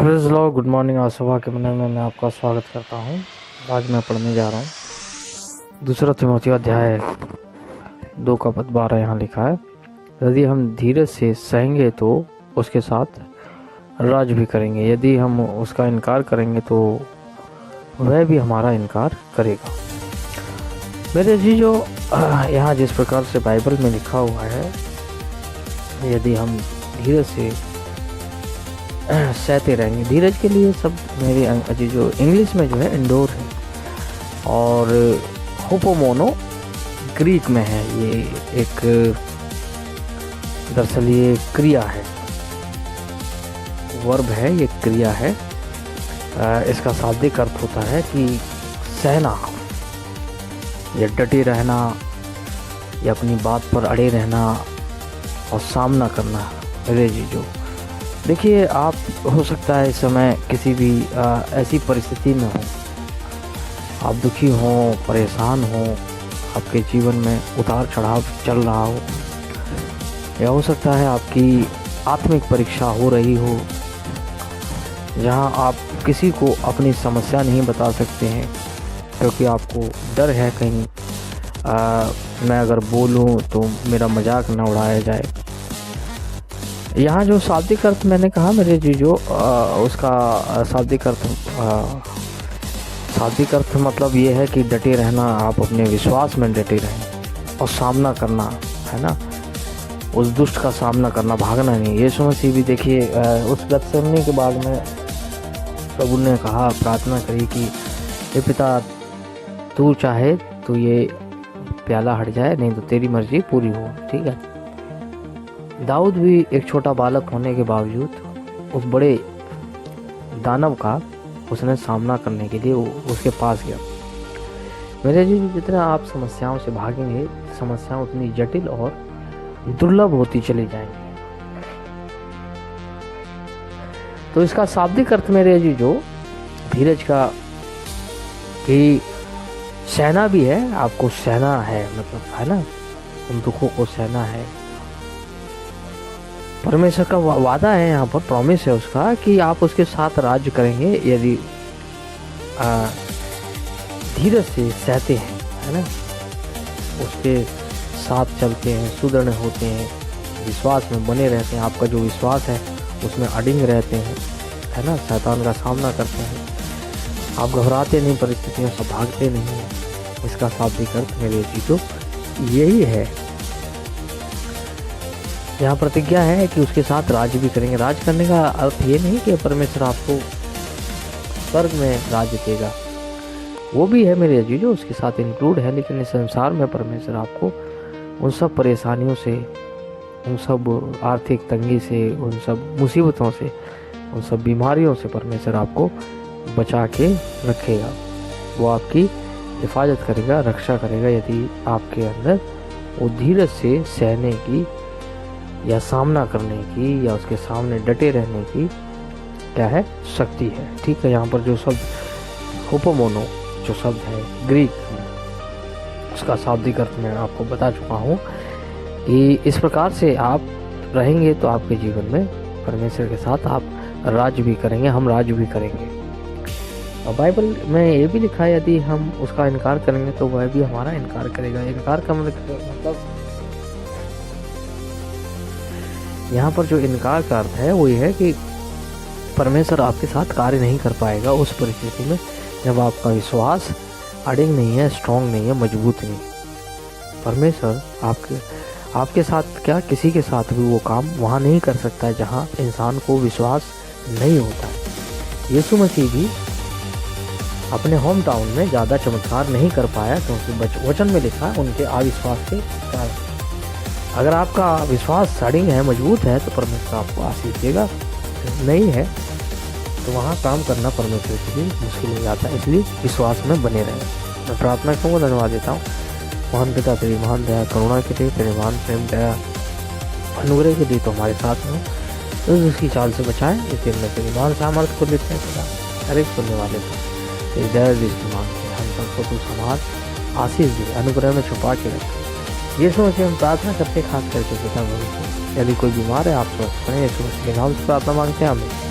Praise Lord, good morning. आज सुबह के मंदिर में मैं आपका स्वागत करता हूँ। आज मैं पढ़ने जा रहा हूँ दूसरा तीमुथियुस अध्याय 2 का पद 12। यहाँ लिखा है, यदि हम धीरज से सहेंगे तो उसके साथ राज भी करेंगे, यदि हम उसका इनकार करेंगे तो वह भी हमारा इनकार करेगा। मेरे अजीजों, यहाँ जिस प्रकार से बाइबल में लिखा हुआ है, यदि हम धीरज से सहते रहेंगे। धीरज के लिए सब मेरे अजीजों इंग्लिश में जो है इंडोर है और होपोमोनो ग्रीक में है। ये एक दरअसल ये क्रिया है, वर्ब है, ये क्रिया है। इसका शाब्दिक अर्थ होता है कि सहना या डटे रहना या अपनी बात पर अड़े रहना और सामना करना। मेरे अजीजों, देखिए, आप हो सकता है इस समय किसी भी ऐसी परिस्थिति में हो, आप दुखी हो, परेशान हो, आपके जीवन में उतार चढ़ाव चल रहा हो, या हो सकता है आपकी आत्मिक परीक्षा हो रही हो जहां आप किसी को अपनी समस्या नहीं बता सकते हैं क्योंकि आपको डर है कहीं मैं अगर बोलूं तो मेरा मजाक न उड़ाया जाए। यहाँ जो शाब्दिक अर्थ मैंने कहा मेरे जीजो, उसका शाब्दिक अर्थ मतलब ये है कि डटे रहना, आप अपने विश्वास में डटे रहें और सामना करना, है ना, उस दुष्ट का सामना करना, भागना नहीं। यीशु मसीह भी देखिए उस गतसेमनी के बाद में प्रभु ने कहा, प्रार्थना करी कि हे पिता, तू चाहे तो ये प्याला हट जाए, नहीं तो तेरी मर्जी पूरी हो। ठीक है। दाऊद भी एक छोटा बालक होने के बावजूद उस बड़े दानव का उसने सामना करने के लिए उसके पास गया। मेरे जी, जितना आप समस्याओं से भागेंगे, समस्याएं उतनी जटिल और दुर्लभ होती चली जाएंगी। तो इसका शाब्दिक अर्थ मेरे जी जो धीरज का भी सहना भी है, आपको सहना है, मतलब, है ना, उन दुखों को सहना है। परमेश्वर का वादा है, यहाँ पर प्रॉमिस है उसका कि आप उसके साथ राज्य करेंगे यदि धीरज से सहते हैं, है ना, उसके साथ चलते हैं, सुदृढ़ होते हैं, विश्वास में बने रहते हैं, आपका जो विश्वास है उसमें अडिग रहते हैं, है ना, शैतान का सामना करते हैं, आप घबराते नहीं, परिस्थितियों से भागते नहीं हैं। इसका शाब्दिक अर्थ मेरे जीतो यही है। यहाँ प्रतिज्ञा है कि उसके साथ राज्य भी करेंगे। राज करने का अर्थ ये नहीं कि परमेश्वर आपको स्वर्ग में राज्य देगा, वो भी है मेरे अजीजों, उसके साथ इंक्लूड है, लेकिन इस संसार में परमेश्वर आपको उन सब परेशानियों से, उन सब आर्थिक तंगी से, उन सब मुसीबतों से, उन सब बीमारियों से परमेश्वर आपको बचा के रखेगा। वो आपकी हिफाजत करेगा, रक्षा करेगा, यदि आपके अंदर वो धीरज से सहने की या सामना करने की या उसके सामने डटे रहने की क्या है, शक्ति है। ठीक है। यहाँ पर जो शब्द होपोमोनो जो शब्द है ग्रीक में, उसका शाब्दिक अर्थ मैं आपको बता चुका हूँ कि इस प्रकार से आप रहेंगे तो आपके जीवन में परमेश्वर के साथ आप राज्य भी करेंगे, हम राज्य भी करेंगे। और बाइबल में ये भी लिखा है, यदि हम उसका इनकार करेंगे तो वह भी हमारा इनकार करेगा। इनकार का मतलब यहाँ पर जो इनकार का अर्थ है वो ये है कि परमेश्वर आपके साथ कार्य नहीं कर पाएगा उस परिस्थिति में जब आपका विश्वास अडिग नहीं है, स्ट्रांग नहीं है, मजबूत नहीं। परमेश्वर आपके साथ क्या, किसी के साथ भी वो काम वहाँ नहीं कर सकता है जहाँ इंसान को विश्वास नहीं होता है। यीशु मसीह भी अपने होम टाउन में ज़्यादा चमत्कार नहीं कर पाया क्योंकि वचन में लिखा है उनके अविश्वास के कारण। अगर आपका विश्वास अडिग है, मजबूत है, तो परमेश्वर आपको आशीष देगा। नहीं है तो वहाँ काम करना परमेश्वर के लिए मुश्किल हो जाता है। इसलिए विश्वास में बने रहें। मैं प्रार्थना करूँगा, धन्यवाद देता हूँ महान पिता, तेरी महान दया करुणा के लिए, तेरे महान प्रेम दया अनुग्रह के लिए तो हमारे साथ में तो उसकी चाल से बचाएं। इस दिन में तेरी महान सामर्थ्य को लेते हैं, हर एक सुनने वाले को तेरी दया दृष्टि मांगते हैं। हम सबको तू संभाल, आशीष दे, अनुग्रह में छुपा के रखें। यीशु मसीह हम प्रार्थना करते, खास करके पिता भविष्य, यदि कोई बीमार है आप स्वस्थ करें, यीशु मसीह के नाम से प्रार्थना मांगते हैं, हमें